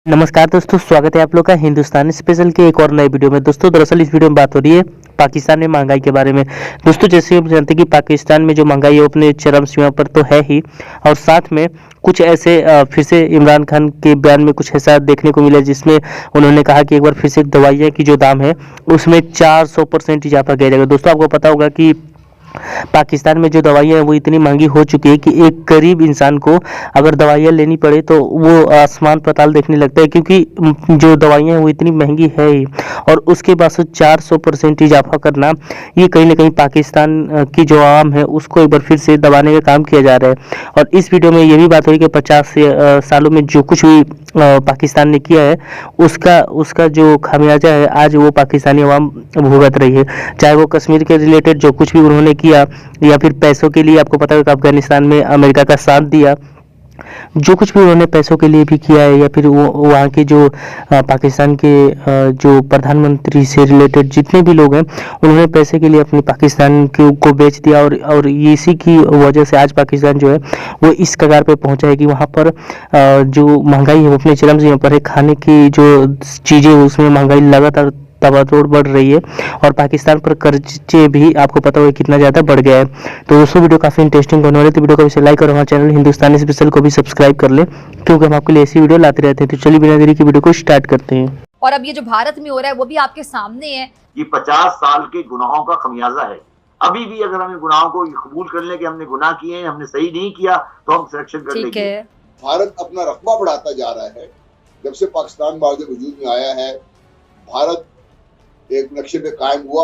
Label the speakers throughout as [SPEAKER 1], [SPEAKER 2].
[SPEAKER 1] नमस्कार दोस्तों, स्वागत है आप लोग का हिंदुस्तानी स्पेशल के एक और नए वीडियो में। दोस्तों दरअसल इस वीडियो में बात हो रही है पाकिस्तान में महंगाई के बारे में। दोस्तों जैसे हम जानते हैं कि पाकिस्तान में जो महंगाई है वो अपने चरम सीमा पर तो है ही, और साथ में कुछ ऐसे फिर से इमरान खान के बयान में कुछ ऐसा देखने को मिला जिसमें उन्होंने कहा कि एक बार फिर से दवाइयाँ की जो दाम है उसमें 400% इजाफा किया जाएगा। दोस्तों आपको पता होगा कि पाकिस्तान में जो दवाइयाँ हैं वो इतनी महंगी हो चुकी है कि एक गरीब इंसान को अगर दवाइयाँ लेनी पड़े तो वो आसमान पाताल देखने लगता है, क्योंकि जो दवाइयाँ हैं वो इतनी महंगी है ही, और उसके बाद से 400% इजाफा करना, ये कहीं ना कहीं पाकिस्तान की जो आवाम है उसको एक बार फिर से दबाने का काम किया जा रहा है। और इस वीडियो में ये भी बात हो रही है कि 50 सालों में जो कुछ भी पाकिस्तान ने किया है उसका उसका जो खामियाजा है आज वो पाकिस्तानी अवाम भुगत रही है। चाहे वो कश्मीर के रिलेटेड जो कुछ भी उन्होंने किया, या फिर पैसों के लिए, आपको पता है कि अफगानिस्तान में अमेरिका का साथ दिया, जो कुछ भी उन्होंने पैसों के लिए भी किया है, या फिर वो वहाँ के जो पाकिस्तान के जो प्रधानमंत्री से रिलेटेड जितने भी लोग हैं उन्होंने पैसे के लिए अपने पाकिस्तान को बेच दिया, और इसी की वजह से आज पाकिस्तान जो है वो इस कगार पे पहुंचा है कि वहाँ पर जो महंगाई है वो अपने चरम सीमा पर है। खाने की जो चीज़ें उसमें महंगाई लगातार तबातोड़ बढ़ रही है, और पाकिस्तान पर कर्जे भी आपको पता होगा कितना ज़्यादा बढ़ गया है। तो दोस्तों वीडियो काफ़ी इंटरेस्टिंग होने वाली है, तो वीडियो को इसे लाइक और हमारे चैनल हिंदुस्तानी स्पेशल को भी सब्सक्राइब कर ले, क्योंकि हम आपके लिए ऐसी वीडियो लाते रहते हैं। तो चलिए बिना देरी की वीडियो को स्टार्ट करते हैं।
[SPEAKER 2] और अब ये जो भारत में हो रहा है वो भी आपके सामने है।
[SPEAKER 3] ये 50 साल के गुनाहों का खमियाजा है। अभी भी अगर हमें गुनाहों को कबूल कर ले कि हमने गुनाह किए हैं, हमने सही नहीं किया, तो हम सिलेक्शन कर लेंगे।
[SPEAKER 4] भारत अपना रकबा बढ़ाता जा रहा है। जब से पाकिस्तान बाद वजूद में आया है, भारत एक नक्शे पे कायम हुआ,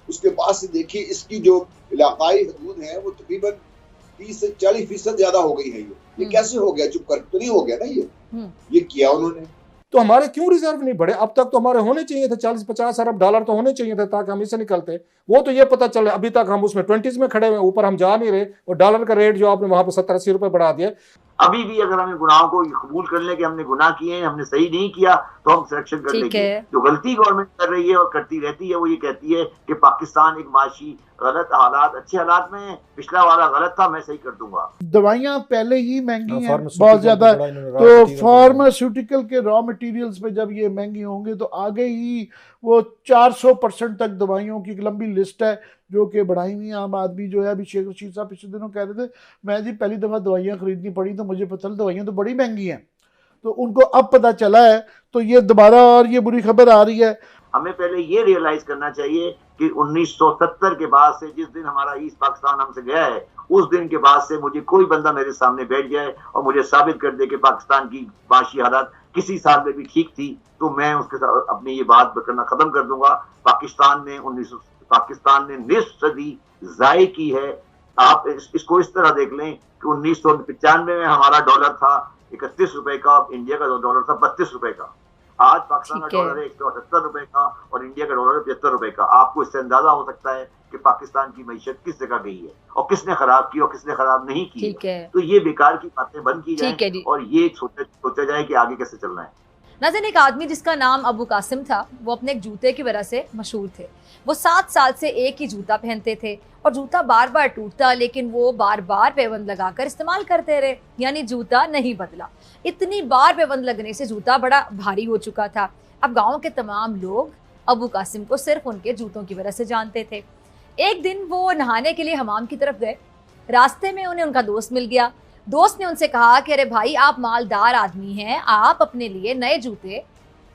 [SPEAKER 4] उसके बाद से देखिए इसकी जो इलाकाई हदूद है वो तकरीबन 30 से 40% ज्यादा हो गई है। ये कैसे हो गया? चुप कर तो नहीं हो गया ना, ये किया उन्होंने।
[SPEAKER 5] तो हमारे क्यों रिजर्व नहीं बढ़े? अब तक तो हमारे होने चाहिए थे 40-50 अरब डॉलर तो होने चाहिए थे ताकि हम इससे निकलते। वो तो ये पता चले अभी तक हम उसमें 20s में खड़े हुए, ऊपर हम जा नहीं रहे, और डॉलर का रेट जो आपने वहां पर 70-80 रुपए बढ़ा दिया।
[SPEAKER 3] अभी भी अगर हमें गुनाहों को कबूल कर ले कि हमने गुनाह किए हैं, हमने सही नहीं किया, तो हम सिलेक्शन कर लेंगे। जो गलती गवर्नमेंट कर रही है और करती रहती है वो ये कहती है कि पाकिस्तान एक माशी गलत हालात, अच्छे हालात में, पिछला वाला गलत था, मैं सही कर दूंगा।
[SPEAKER 6] दवाइयाँ पहले ही महंगी हैं बहुत ज्यादा, तो फार्मास्यूटिकल के रॉ मटेरियल्स पे जब ये महंगी होंगे तो आगे ही वो 400% तक दवाइयों की एक लंबी लिस्ट है जो कि बढ़ाई हुई। आम आदमी जो है, अभी शेख रशीद साहब पिछले दिनों कह रहे थे, मैं जी पहली दफ़ा दवाइयाँ खरीदनी पड़ी तो मुझे पता चला दवाइयाँ तो बड़ी महंगी हैं। तो उनको अब पता चला है, तो ये दोबारा और ये बुरी खबर आ रही है।
[SPEAKER 3] हमें पहले ये रियलाइज करना चाहिए कि 1970 के बाद से, जिस दिन हमारा ईस्ट पाकिस्तान हमसे गया है, उस दिन के बाद से मुझे कोई बंदा मेरे सामने बैठ जाए और मुझे साबित कर दे कि पाकिस्तान की माशी हालात किसी साल में भी ठीक थी, तो मैं उसके साथ अपनी ये बात करना खत्म कर दूंगा। पाकिस्तान ने निस्फ सदी ज़ाय की है। आप इसको इस तरह देख लें कि 1995 में हमारा डॉलर था 31 रुपए का, इंडिया का डॉलर था 32 रुपए का। आज पाकिस्तान का डॉलर है 178 रुपए का और इंडिया का डॉलर है 75 रुपए का। आपको इससे अंदाजा हो सकता है कि पाकिस्तान की मैशत किस जगह गई है, और किसने खराब की और किसने खराब नहीं की। तो ये बेकार की बातें बंद की जाए और ये सोचा जाए कि आगे कैसे चलना है।
[SPEAKER 2] नाज़रीन, एक आदमी जिसका नाम अबू कासिम था, वो अपने एक जूते की वजह से मशहूर थे। वो 7 साल से एक ही जूता पहनते थे और जूता बार बार टूटता, लेकिन वो बार बार पेबंद लगाकर इस्तेमाल करते रहे, यानी जूता नहीं बदला। इतनी बार पेबंद लगने से जूता बड़ा भारी हो चुका था। अब गाँव के तमाम लोग अबू कासिम को सिर्फ उनके जूतों की वजह से जानते थे। एक दिन वो नहाने के लिए हमाम की तरफ गए। रास्ते में उन्हें उनका दोस्त मिल गया। दोस्त ने उनसे कहा कि अरे भाई, आप मालदार आदमी हैं, आप अपने लिए नए जूते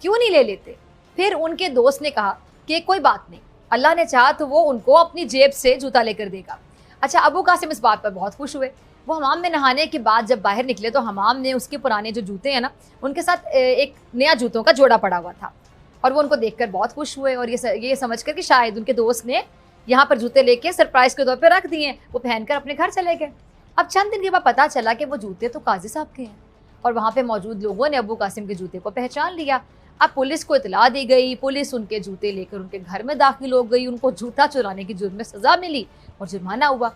[SPEAKER 2] क्यों नहीं ले लेते? फिर उनके दोस्त ने कहा कि कोई बात नहीं, अल्लाह ने चाहा तो वो उनको अपनी जेब से जूता लेकर देगा। अच्छा, अबू कासिम इस बात पर बहुत खुश हुए। वो हमाम में नहाने के बाद जब बाहर निकले तो हमाम ने उसके पुराने जो जूते हैं ना, उनके साथ एक नया जूतों का जोड़ा पड़ा हुआ था, और वो उनको देखकर बहुत खुश हुए, और ये समझ कर कि शायद उनके दोस्त ने यहाँ पर जूते लेके सरप्राइज के तौर पर रख दिए। वो पहनकर अपने घर चले गए। अब चंद दिन के बाद पता चला कि वो जूते तो काजी साहब के हैं, और वहाँ पे मौजूद लोगों ने अबू कासिम के जूते को पहचान लिया। अब पुलिस को इतला दी गई। पुलिस उनके जूते लेकर उनके घर में दाखिल हो गई। उनको जूता चुराने की जुर्म में सज़ा मिली और जुर्माना हुआ।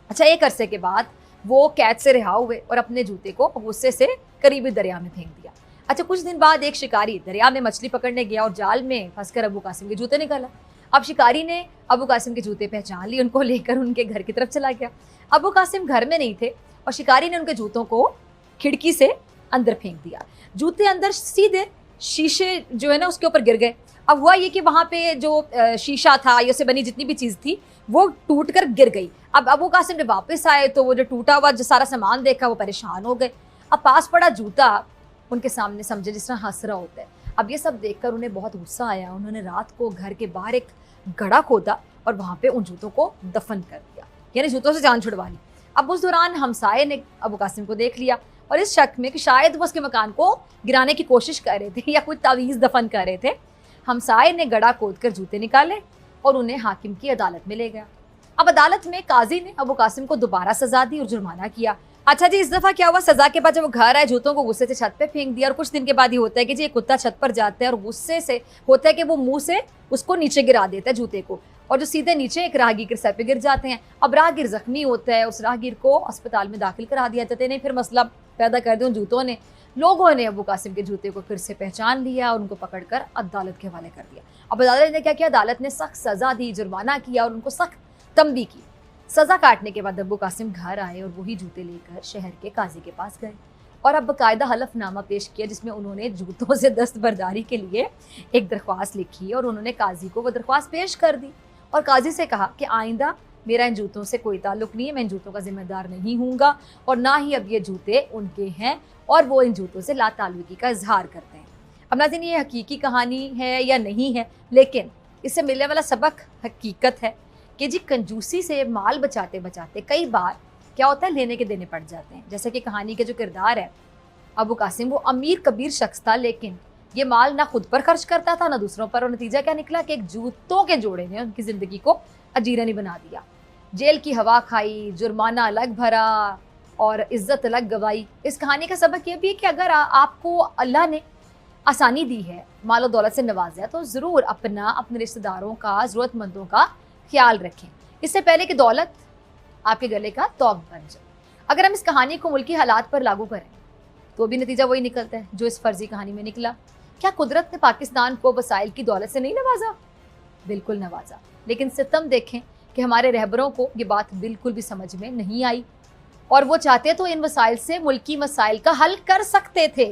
[SPEAKER 2] अच्छा, एक अरसे के बाद वो कैद से रिहा हुए और अपने जूते को गुस्से से करीबी दरिया में फेंक दिया। अच्छा, कुछ दिन बाद एक शिकारी दरिया में मछली पकड़ने गया और जाल में फंसकर अबू कासिम के जूते निकाला। अब शिकारी ने अबू कासिम के जूते पहचान लिए, उनको लेकर उनके घर की तरफ चला गया। अबू कासिम घर में नहीं थे और शिकारी ने उनके जूतों को खिड़की से अंदर फेंक दिया। जूते अंदर सीधे शीशे जो है ना उसके ऊपर गिर गए। अब हुआ ये कि वहाँ पे जो शीशा था या उससे बनी जितनी भी चीज़ थी वो टूट कर गिर गई। अब अबू कासिम जब वापस आए तो वो जो टूटा हुआ जो सारा सामान देखा वो परेशान हो गए। अब पास पड़ा जूता उनके सामने समझे जिस तरह हंस रहा होता है। अब ये सब देखकर उन्हें बहुत गुस्सा आया। उन्होंने रात को घर के बाहर एक गड्ढा खोदा और वहाँ पे उन जूतों को दफन कर दिया, यानी जूतों से जान छुड़वा ली। अब उस दौरान हमसाये ने अबू कासिम को देख लिया और इस शक में कि शायद वो उसके मकान को गिराने की कोशिश कर रहे थे या कोई तावीज़ दफन कर रहे थे, हमसाये ने गड्ढा खोद कर जूते निकाले और उन्हें हाकिम की अदालत में ले गया। अब अदालत में काजी ने अबू कासिम को दोबारा सजा दी और जुर्माना किया। अच्छा जी, इस दफ़ा क्या हुआ, सज़ा के बाद जब वो घर आए जूतों को गुस्से से छत पे फेंक दिया और कुछ दिन के बाद ही होता है कि जी एक कुत्ता छत पर जाता है और गुस्से से होता है कि वो मुंह से उसको नीचे गिरा देता है जूते को, और जो सीधे नीचे एक राहगीर के सर पे गिर जाते हैं। अब राहगीर जख्मी होता है, उस राहगीर को अस्पताल में दाखिल करा दिया जाता है। नहीं, फिर मसला पैदा कर दिया उन जूतों ने। लोगों ने अबू कासिम के जूते को फिर से पहचान लिया और उनको पकड़कर अदालत के हवाले कर दिया। अब अदालत ने क्या किया, अदालत ने सख्त सज़ा दी, जुर्माना किया और उनको सख्त तंबी की। सज़ा काटने के बाद अबू कासिम घर आए और वही जूते लेकर शहर के काजी के पास गए और अब बाकायदा हलफनामा पेश किया जिसमें उन्होंने जूतों से दस्तबरदारी के लिए एक दरख्वास्त लिखी और उन्होंने काजी को वो दरख्वास्त पेश कर दी और काजी से कहा कि आइंदा मेरा इन जूतों से कोई ताल्लुक़ नहीं है, मैं इन जूतों का जिम्मेदार नहीं हूँगा और ना ही अब ये जूते उनके हैं और वो इन जूतों से लाताल्लुकी का इजहार करते हैं। अब नाज़रीन, ये हकीकी कहानी है या नहीं है, लेकिन इससे मिलने वाला सबक हकीकत है कि जी कंजूसी से माल बचाते बचाते कई बार क्या होता है, लेने के देने पड़ जाते हैं। जैसे कि कहानी के जो किरदार है अबू कासिम, वो अमीर कबीर शख्स था लेकिन ये माल ना खुद पर खर्च करता था ना दूसरों पर, और नतीजा क्या निकला कि एक जूतों के जोड़े ने उनकी ज़िंदगी को अजीरनी बना दिया। जेल की हवा खाई, जुर्माना अलग भरा और इज़्ज़त अलग गवाई। इस कहानी का सबक ये भी है कि अगर आपको अल्लाह ने आसानी दी है, मालो दौलत से नवाजा, तो ज़रूर अपने रिश्तेदारों का, ज़रूरतमंदों का ख्याल रखें इससे पहले कि दौलत आपके गले का तौक बन जाए। अगर हम इस कहानी को मुल्की हालात पर लागू करें तो भी नतीजा वही निकलता है जो इस फर्जी कहानी में निकला। क्या कुदरत ने पाकिस्तान को वसाइल की दौलत से नहीं नवाजा? बिल्कुल नवाजा, लेकिन सितम देखें कि हमारे रहबरों को ये बात बिल्कुल भी समझ में नहीं आई और वो चाहते तो इन वसाइल से मुल्की मसाइल का हल कर सकते थे,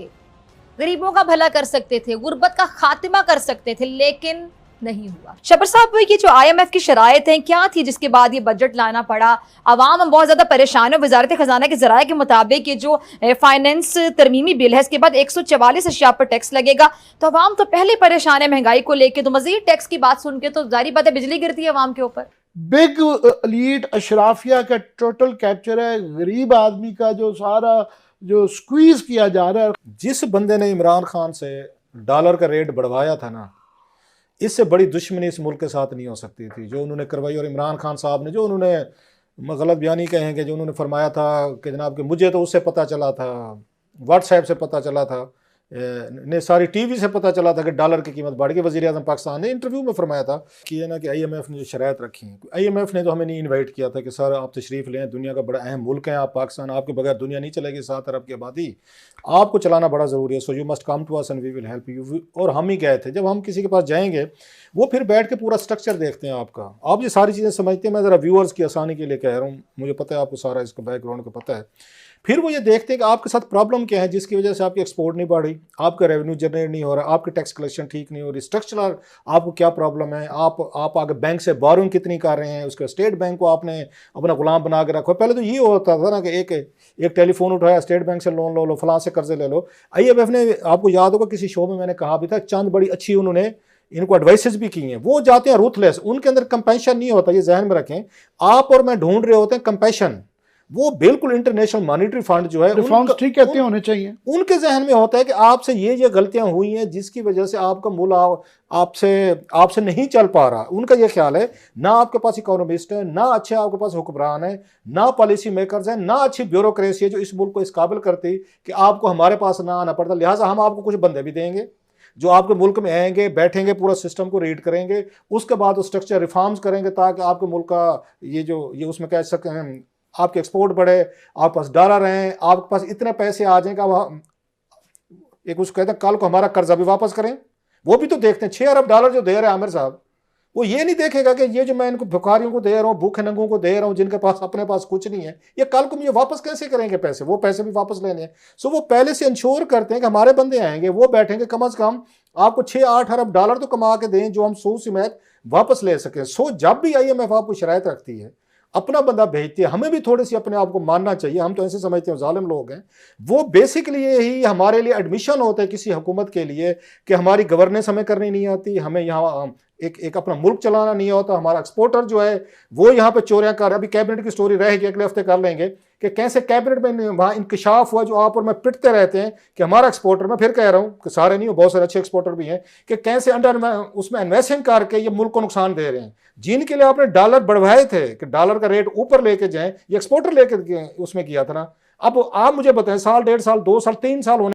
[SPEAKER 2] गरीबों का भला कर सकते थे, गुर्बत का खात्मा कर सकते थे, लेकिन नहीं हुआ। शबर साहब, ये जो IMF की शराइत हैं क्या थी जिसके बाद ये बजट लाना पड़ा? अवाम हम बहुत ज़्यादा परेशान है। वजारत खजाना के ज़राए के मुताबिक ये जो फाइनेंस तरमीमी बिल है इसके बाद 144 अशिया पर टैक्स लगेगा, तो अवाम तो पहले परेशान है महंगाई को लेके, तो मजीद टैक्स की बात सुन के तो जारी बात है बिजली गिरती है अवाम के ऊपर।
[SPEAKER 6] बिग एलीट अशराफिया का टोटल कैप्चर है, गरीब आदमी का जो सारा जो स्क्वीज किया जा रहा है।
[SPEAKER 5] जिस बंदे ने इमरान खान से डॉलर का रेट बढ़वाया था ना, इससे बड़ी दुश्मनी इस मुल्क के साथ नहीं हो सकती थी जो उन्होंने करवाई। और इमरान खान साहब ने जो उन्होंने गलत बयानी कहेंगे, जो उन्होंने फरमाया था कि जनाब कि मुझे तो उससे पता चला था, व्हाट्सएप से पता चला था, ने सारी टीवी से पता चला था कि डॉलर की कीमत बढ़ गई। वज़ीर आज़म पाकिस्तान ने इंटरव्यू में फरमाया था कि ये ना कि IMF ने जो शराइत रखी हैं, IMF ने तो हमें नहीं इनवाइट किया था कि सर आप तशरीफ़ लें, दुनिया का बड़ा अहम मुल्क है आप पाकिस्तान, आपके बगैर दुनिया नहीं चलेगी, 7 अरब की आबादी, आपको चलाना बड़ा ज़रूरी है, so you must come to us and we will help you. और हम ही गए थे। जब हम किसी के पास जाएंगे वो फिर बैठ के पूरा स्ट्रक्चर देखते हैं आपका, आप ये सारी चीज़ें समझते हैं। मैं ज़रा व्यूअर्स की आसानी के लिए कह रहा हूँ, मुझे पता है आपको सारा इसका बैकग्राउंड का पता है। फिर वो ये देखते हैं कि आपके साथ प्रॉब्लम क्या है जिसकी वजह से आपकी एक्सपोर्ट नहीं बढ़ी, आपका रेवेन्यू जनरेट नहीं हो रहा, आपकी टैक्स कलेक्शन ठीक नहीं हो रही, स्ट्रक्चरल आपको क्या प्रॉब्लम है, आप आगे बैंक से बोरिंग कितनी कर रहे हैं, उसके स्टेट बैंक को आपने अपना गुलाम बना के रखो। पहले तो ये होता था ना कि एक टेलीफोन उठाया, स्टेट बैंक से लोन लो, फलां से कर्जे ले लो। IMF ने, आपको याद होगा किसी शो में मैंने कहा भी था, चंद बड़ी अच्छी उन्होंने इनको एडवाइसेस भी की हैं। वो जाते हैं रूथलेस, उनके अंदर कंपैशन नहीं होता, ये जहन में रखें। आप और मैं ढूंढ रहे होते हैं कंपैशन, वो बिल्कुल इंटरनेशनल मॉनेटरी फंड जो है
[SPEAKER 6] रिफॉर्म्स ठीक कहते होने चाहिए,
[SPEAKER 5] उनके जहन में होता है कि आपसे ये गलतियां हुई हैं जिसकी वजह से आपका मुल्क आपसे नहीं चल पा रहा। उनका ये ख्याल है ना आपके पास इकोनॉमिस्ट है, ना अच्छे आपके पास हुक्मरान है, ना पॉलिसी मेकर्स हैं, ना अच्छी ब्यूरोक्रेसी है जो इस मुल्क को इस काबिल करती कि आपको हमारे पास ना आना पड़ता। लिहाजा हम आपको कुछ बंदे भी देंगे जो आपके मुल्क में आएंगे, बैठेंगे, पूरा सिस्टम को रीड करेंगे, उसके बाद स्ट्रक्चर रिफॉर्म्स करेंगे ताकि आपके मुल्क का ये उसमें कह सकते हैं आपके एक्सपोर्ट बढ़े, आपके पास डॉलर हैं, आपके पास इतने पैसे आ जाएंगे, अब एक उसको कहते हैं कल को हमारा कर्जा भी वापस करें। वो भी तो देखते हैं, $6 अरब जो दे रहे हैं आमिर साहब, वो ये नहीं देखेगा कि ये जो मैं इनको भिखारियों को दे रहा हूँ, भूखे नंगों को दे रहा हूँ, जिनके पास अपने पास कुछ नहीं है, ये कल को मुझे वापस कैसे करेंगे पैसे, वो पैसे भी वापस लेने हैं। सो वो पहले से इंश्योर करते हैं कि हमारे बंदे आएंगे, वो बैठेंगे, कम से कम आपको 6-8 अरब डॉलर तो कमा के दें जो हम सूद समेत वापस ले सकें। सो जब भी IMF आपको शराइत रखती है, अपना बंदा भेजती है, हमें भी थोड़ी सी अपने आप को मानना चाहिए। हम तो ऐसे समझते हैं जालिम लोग हैं। वो बेसिकली यही हमारे लिए एडमिशन होता है किसी हुकूमत के लिए कि हमारी गवर्नेंस हमें करनी नहीं आती, हमें यहाँ एक अपना मुल्क चलाना नहीं होता, हमारा एक्सपोर्टर जो है वो यहाँ पे चोरियां कर। अभी कैबिनेट की स्टोरी रहेगी, अगले हफ्ते कर लेंगे कि कैसे कैबिनेट में वहाँ इंकशाफ हुआ, जो आप और मैं पिटते रहते हैं कि हमारा एक्सपोर्टर, मैं फिर कह रहा हूँ कि सारे नहीं हो, बहुत सारे अच्छे एक्सपोर्टर भी हैं, कि कैसे अंडर उसमें इन्वेस्टिंग करके ये मुल्क को नुकसान दे रहे हैं। जिनके लिए आपने डॉलर बढ़वाए थे कि डॉलर का रेट ऊपर लेके जाए, ये एक्सपोर्टर लेके उसमें किया था ना। अब आप मुझे बताएं, साल, 1.5 साल, 2 साल, 3 साल होने